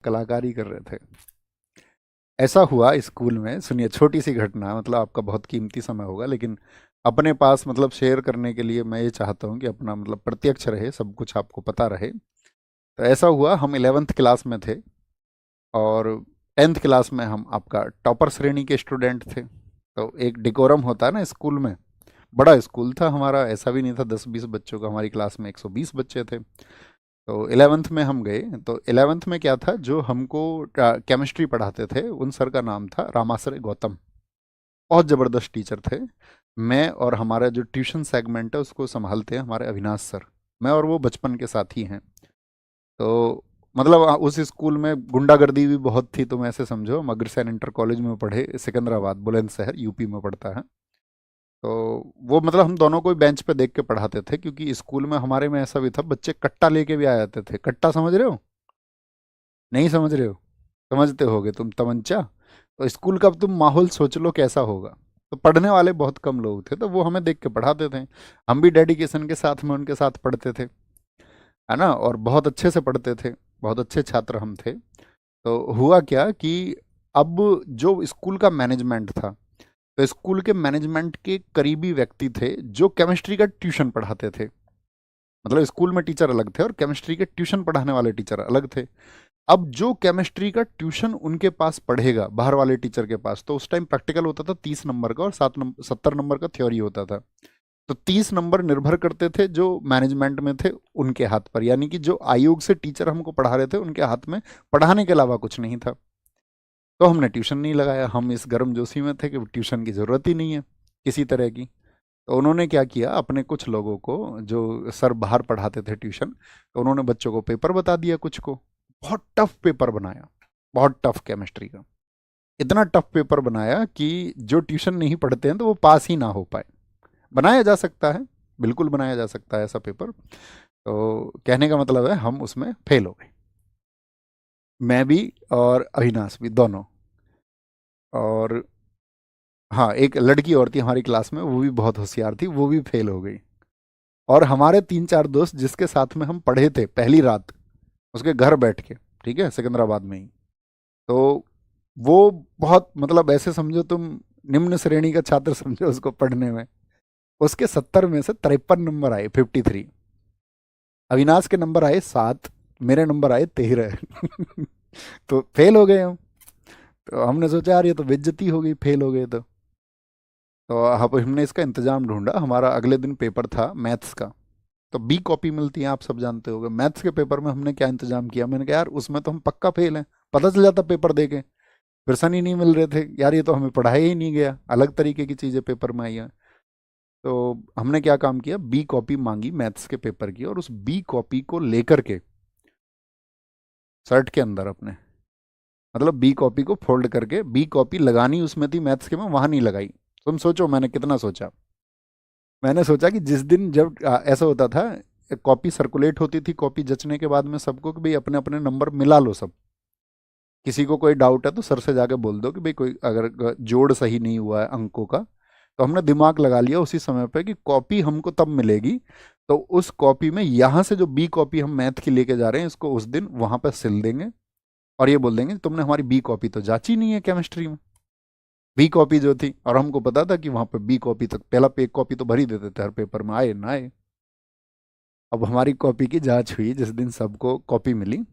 कलाकारी कर रहे थे। ऐसा हुआ स्कूल में, सुनिए छोटी सी घटना, मतलब आपका बहुत कीमती समय होगा, लेकिन अपने पास मतलब शेयर करने के लिए मैं ये चाहता हूँ कि अपना मतलब प्रत्यक्ष रहे, सब कुछ आपको पता रहे। तो ऐसा हुआ, हम 11th क्लास में थे और 10th क्लास में हम आपका टॉपर श्रेणी के स्टूडेंट थे। तो एक डिकोरम होता है ना स्कूल में। बड़ा स्कूल था हमारा, ऐसा भी नहीं था 10-20 बच्चों का, हमारी क्लास में 120 बच्चे थे। तो 11th में हम गए। तो 11th में क्या था, जो हमको केमिस्ट्री पढ़ाते थे उन सर का नाम था रामाश्रय गौतम। बहुत ज़बरदस्त टीचर थे। मैं और हमारा जो ट्यूशन सेगमेंट है उसको संभालते हैं हमारे अविनाश सर। मैं और वो बचपन के साथी हैं। तो मतलब उस स्कूल में गुंडागर्दी भी बहुत थी, तुम ऐसे समझो। हम अग्रसेन इंटर कॉलेज में पढ़े, सिकंदराबाद बुलंदशहर यूपी में पड़ता है। तो वो मतलब हम दोनों को ही बेंच पे देख के पढ़ाते थे, क्योंकि स्कूल में हमारे में ऐसा भी था, बच्चे कट्टा लेके भी आ जाते थे। कट्टा समझ रहे हो? नहीं समझ रहे हो? समझते होगे तुम, तमंचा। तो स्कूल का अब तुम माहौल सोच लो कैसा होगा। तो पढ़ने वाले बहुत कम लोग थे, तो वो हमें देख के पढ़ाते थे। हम भी डेडिकेशन के साथ में उनके साथ पढ़ते थे, है ना, और बहुत अच्छे से पढ़ते थे। बहुत अच्छे छात्र हम थे। तो हुआ क्या कि अब जो स्कूल का मैनेजमेंट था, तो स्कूल के मैनेजमेंट के करीबी व्यक्ति थे जो केमिस्ट्री का ट्यूशन पढ़ाते थे। मतलब स्कूल में टीचर अलग थे और केमिस्ट्री के ट्यूशन पढ़ाने वाले टीचर अलग थे। अब जो केमिस्ट्री का ट्यूशन उनके पास पढ़ेगा बाहर वाले टीचर के पास, तो उस टाइम प्रैक्टिकल होता था 30 नंबर का और 70 नंबर का थ्योरी होता था। तो 30 नंबर निर्भर करते थे जो मैनेजमेंट में थे उनके हाथ पर, यानी कि जो आयोग से टीचर हमको पढ़ा रहे थे उनके हाथ में पढ़ाने के अलावा कुछ नहीं था। तो हमने ट्यूशन नहीं लगाया, हम इस गर्मजोशी में थे कि ट्यूशन की ज़रूरत ही नहीं है किसी तरह की। तो उन्होंने क्या किया, अपने कुछ लोगों को, जो सर बाहर पढ़ाते थे ट्यूशन, तो उन्होंने बच्चों को पेपर बता दिया कुछ को। बहुत टफ पेपर बनाया, बहुत टफ केमिस्ट्री का। इतना टफ पेपर बनाया कि जो ट्यूशन नहीं पढ़ते हैं तो वो पास ही ना हो पाए। बनाया जा सकता है, बिल्कुल बनाया जा सकता है ऐसा पेपर। तो कहने का मतलब है हम उसमें फेल हो गए, मैं भी और अविनाश भी दोनों। और हाँ, एक लड़की और थी हमारी क्लास में, वो भी बहुत होशियार थी, वो भी फेल हो गई। और हमारे 3-4 दोस्त जिसके साथ में हम पढ़े थे पहली रात, उसके घर बैठ के, ठीक है, सिकंदराबाद में ही। तो वो बहुत मतलब ऐसे समझो तुम, निम्न श्रेणी का छात्र समझो उसको पढ़ने में। उसके 70 में से 53 नंबर आए, 53। अविनाश के नंबर आए 7, मेरे नंबर आए 13। तो फेल हो गए हम। तो हमने सोचा यार ये तो बेइज्जती हो गई, फेल हो गए तो अब हमने इसका इंतजाम ढूंढा। हमारा अगले दिन पेपर था मैथ्स का। तो बी कॉपी मिलती है, आप सब जानते होंगे। मैथ्स के पेपर में हमने क्या इंतजाम किया, मैंने कहा यार उसमें तो हम पक्का फेल हैं, पता चल जाता पेपर दे के। प्रश्न ही नहीं मिल रहे थे यार, ये तो हमें पढ़ाया ही नहीं गया, अलग तरीके की चीज़ें पेपर में आई हैं। तो हमने क्या काम किया, बी कॉपी मांगी मैथ्स के पेपर की, और उस बी कॉपी को लेकर के शर्ट के अंदर अपने, मतलब बी कॉपी को फोल्ड करके, बी कॉपी लगानी उसमें थी मैथ्स के में, वहां नहीं लगाई। तुम सोचो मैंने कितना सोचा। मैंने सोचा कि जिस दिन जब ऐसा होता था, कॉपी सर्कुलेट होती थी, कॉपी जचने के बाद में सबको कि भाई अपने अपने नंबर मिला लो सब। किसी को कोई डाउट है तो सर से जाके बोल दो कि भाई कोई अगर जोड़ सही नहीं हुआ है अंकों का। तो हमने दिमाग लगा लिया उसी समय पे कि कॉपी हमको तब मिलेगी। तो उस कॉपी में यहाँ से जो बी कॉपी हम मैथ की लेके जा रहे हैं, इसको उस दिन वहां पर सिल देंगे और ये बोल देंगे तुमने हमारी बी कॉपी तो जांची नहीं है केमिस्ट्री में। बी कॉपी जो थी, और हमको पता था कि वहां पे बी कॉपी तक पहला पे कॉपी तो भर ही देते थे हर पेपर में, आए ना आए। अब हमारी कॉपी की जांच हुई जिस दिन सबको कॉपी मिली।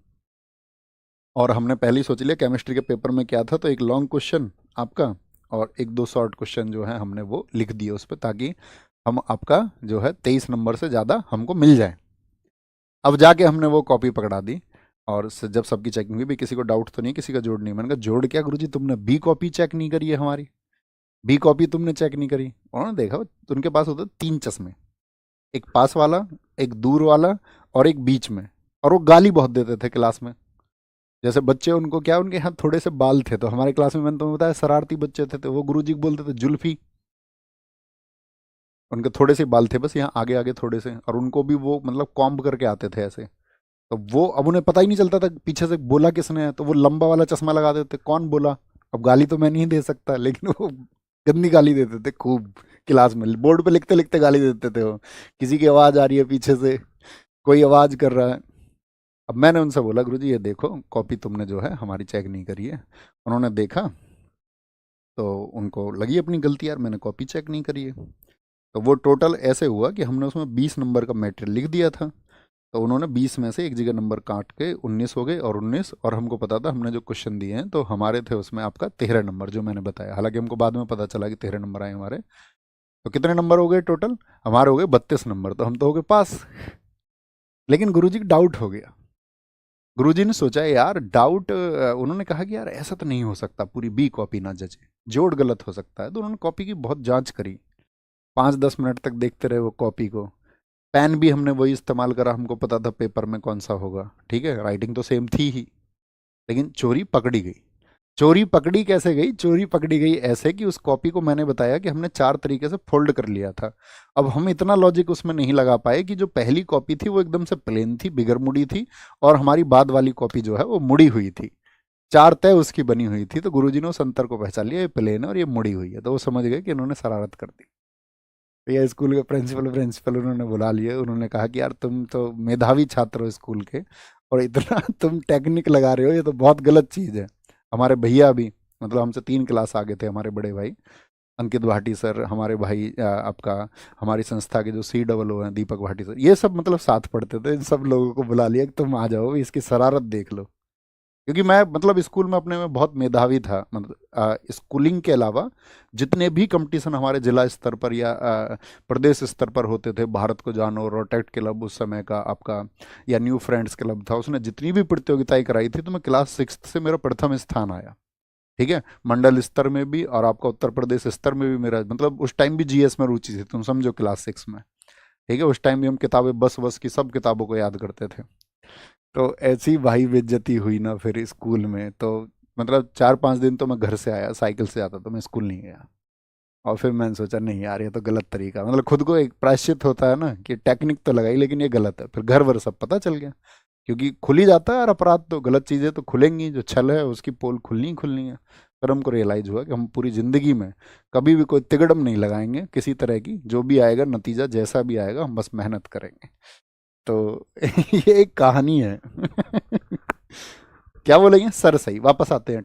और हमने पहले ही सोच लिया केमिस्ट्री के पेपर में क्या था, तो एक लॉन्ग क्वेश्चन आपका और एक दो शॉर्ट क्वेश्चन जो है हमने वो लिख दिए उस पर, ताकि हम आपका जो है 23 नंबर से ज़्यादा हमको मिल जाए। अब जाके हमने वो कॉपी पकड़ा दी। और जब सबकी चेकिंग हुई, भी किसी को डाउट तो नहीं, किसी का जोड़ नहीं। मैंने कहा जोड़ क्या गुरुजी, तुमने बी कॉपी चेक नहीं करी है हमारी, बी कॉपी तुमने चेक नहीं करी। उन्होंने देखा तो उनके पास होते 3 चश्मे, एक पास वाला, एक दूर वाला और एक बीच में। और वो गाली बहुत देते थे क्लास में। जैसे बच्चे, उनको क्या, उनके यहाँ थोड़े से बाल थे, तो हमारे क्लास में मैंने तुम्हें बताया शरारती बच्चे थे, तो वो गुरुजी को बोलते थे जुल्फी। उनके थोड़े से बाल थे बस यहाँ आगे आगे थोड़े से, और उनको भी वो मतलब कॉम्ब करके आते थे ऐसे। तो वो अब उन्हें पता ही नहीं चलता था पीछे से बोला किसने है, तो वो लंबा वाला चश्मा लगा देते, कौन बोला। अब गाली तो मैं नहीं दे सकता, लेकिन वो गंदी गाली देते थे खूब। क्लास में बोर्ड पे लिखते लिखते गाली देते थे वो, किसी की आवाज़ आ रही है पीछे से, कोई आवाज़ कर रहा है। अब मैंने उनसे बोला गुरुजी ये देखो कॉपी तुमने जो है हमारी चेक नहीं करी है। उन्होंने देखा तो उनको लगी अपनी गलती, यार मैंने कॉपी चेक नहीं करी है। तो वो टोटल ऐसे हुआ कि हमने उसमें 20 नंबर का मैटेरियल लिख दिया था। तो उन्होंने 20 में से एक जगह नंबर काट के 19 हो गए, और 19, और हमको पता था हमने जो क्वेश्चन दिए हैं तो हमारे थे उसमें आपका 13 नंबर जो मैंने बताया, हालांकि हमको बाद में पता चला कि 13 नंबर आए हमारे। तो कितने नंबर हो गए टोटल? हमारे हो गए 32 नंबर, तो हम तो हो गए पास। लेकिन गुरुजी को डाउट हो गया। गुरुजी ने सोचा यार डाउट, उन्होंने कहा कि यार ऐसा तो नहीं हो सकता पूरी बी कॉपी ना जचे, जोड़ गलत हो सकता है। तो उन्होंने कॉपी की बहुत जांच करी, 5-10 मिनट तक देखते रहे वो कॉपी को। पेन भी हमने वही इस्तेमाल करा, हमको पता था पेपर में कौन सा होगा, ठीक है, राइटिंग तो सेम थी ही। लेकिन चोरी पकड़ी गई। चोरी पकड़ी कैसे गई? चोरी पकड़ी गई ऐसे कि उस कॉपी को मैंने बताया कि हमने 4 तरीके से फोल्ड कर लिया था। अब हम इतना लॉजिक उसमें नहीं लगा पाए कि जो पहली कॉपी थी वो एकदम से प्लेन थी, बिगर मुड़ी थी, और हमारी बाद वाली कॉपी जो है वो मुड़ी हुई थी। 4 तय उसकी बनी हुई थी। तो गुरुजी ने उस अंतर को पहचान लिया, ये प्लेन है और ये मुड़ी हुई है, तो वो समझ गए कि इन्होंने शरारत कर दी। भैया स्कूल के प्रिंसिपल प्रिंसिपल उन्होंने बुला लिए, उन्होंने कहा कि यार तुम तो मेधावी छात्र हो स्कूल के, और इतना तुम टेक्निक लगा रहे हो, ये तो बहुत गलत चीज़ है। हमारे भैया भी, मतलब हमसे 3 क्लास आगे थे हमारे बड़े भाई अंकित भाटी सर, हमारे भाई आपका हमारी संस्था के जो COO हैं दीपक भाटी सर, ये सब मतलब साथ पढ़ते थे। इन सब लोगों को बुला लिया कि तुम आ जाओ, इसकी शरारत देख लो। क्योंकि मैं मतलब स्कूल में अपने में बहुत मेधावी था, मतलब स्कूलिंग के अलावा जितने भी कंपटीशन हमारे जिला स्तर पर या प्रदेश स्तर पर होते थे, भारत को जानो, रोटेट क्लब उस समय का आपका, या न्यू फ्रेंड्स क्लब था, उसने जितनी भी प्रतियोगिताएं कराई थी तो मैं क्लास 6 से मेरा प्रथम स्थान आया। ठीक है, मंडल स्तर में भी और आपका उत्तर प्रदेश स्तर में भी मेरा, मतलब उस टाइम भी GS में रुचि थी, तुम समझो क्लास 6 में। ठीक है, उस टाइम भी हम किताबें बस बस की सब किताबों को याद करते थे। तो ऐसी भाई बेइज्जती हुई ना फिर स्कूल में, तो मतलब 4-5 दिन तो मैं घर से आया, साइकिल से आता, तो मैं स्कूल नहीं गया। और फिर मैंने सोचा नहीं यार ये तो गलत तरीका, मतलब खुद को एक प्रायश्चित होता है ना कि टेक्निक तो लगाई लेकिन ये गलत है। फिर घर वर सब पता चल गया, क्योंकि खुल ही जाता है यार अपराध, तो गलत चीज़ें तो खुलेंगी, जो छल है उसकी पोल खुलनी ही खुलनी है। फिर हमको रियलाइज हुआ कि हम पूरी ज़िंदगी में कभी भी कोई तिगड़म नहीं लगाएंगे किसी तरह की, जो भी आएगा नतीजा जैसा भी आएगा हम बस मेहनत करेंगे। तो ये एक कहानी है। क्या बोलेंगे सर? सही, वापस आते हैं।